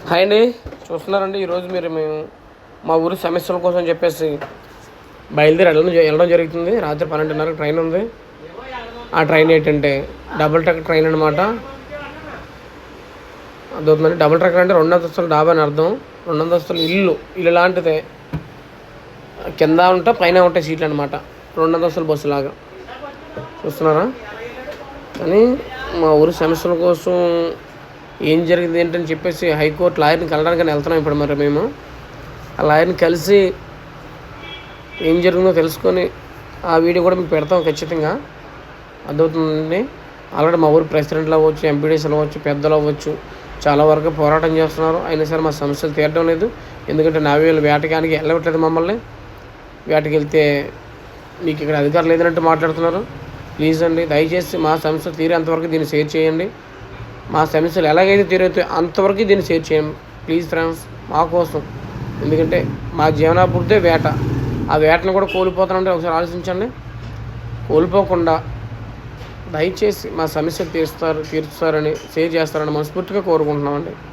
Hi అండి, చూస్తున్నారండి. ఈరోజు మేము మా ఊరి సమస్యల కోసం చెప్పేసి బయలుదేరి వెళ్ళడం జరుగుతుంది. రాత్రి 12:30 ట్రైన్ ఉంది. ఆ ట్రైన్ ఏంటంటే డబుల్ ట్రక్ ట్రైన్ అనమాట. అదవుతుందండి. డబుల్ ట్రక్ అంటే 2 అంతస్తుల డాబా అని అర్థం. 2 అంతస్తుల ఇల్లు లాంటిదే. కింద ఉంటా పైన ఉంటాయి సీట్లు అనమాట. 2 అంతస్తుల బస్సు లాగా చూస్తున్నారా. కానీ మా ఊరి సమస్యల కోసం ఏం జరిగింది ఏంటని చెప్పేసి హైకోర్టు లాయర్ని కలవడానికి వెళ్తున్నాం ఇప్పుడు. మరి మేము ఆ లాయర్ని కలిసి ఏం జరిగిందో తెలుసుకొని ఆ వీడియో కూడా మీకు పెడతాం ఖచ్చితంగా. అర్థమవుతుందండి. ఆల్రెడీ మా ఊరు ప్రెసిడెంట్లు అవ్వచ్చు, ఎంపీడీసీలు అవ్వచ్చు, పెద్దలు అవ్వచ్చు, చాలా వరకు పోరాటం చేస్తున్నారు. అయినా సరే మా సమస్యలు తీరడం లేదు. ఎందుకంటే నావేళ్ళు వేటకానికి వెళ్ళవట్లేదు. మమ్మల్ని వేటకి వెళ్తే మీకు ఇక్కడ అధికారం లేదన్నట్టు మాట్లాడుతున్నారు. ప్లీజ్ అండి, దయచేసి మా సమస్యలు తీరేంతవరకు దీన్ని షేర్ చేయండి. మా సమస్యలు ఎలాగైతే తీరుతాయో అంతవరకు దీన్ని షేర్ చేయండి ప్లీజ్ ఫ్రెండ్స్, మా కోసం. ఎందుకంటే మా జీవనాభివృద్ధే వేట. ఆ వేటను కూడా కోల్పోతానంటే ఒకసారి ఆలోచించండి. కోల్పోకుండా దయచేసి మా సమస్యలు తీరుస్తారని షేర్ చేస్తారని మనస్ఫూర్తిగా కోరుకుంటున్నామండి.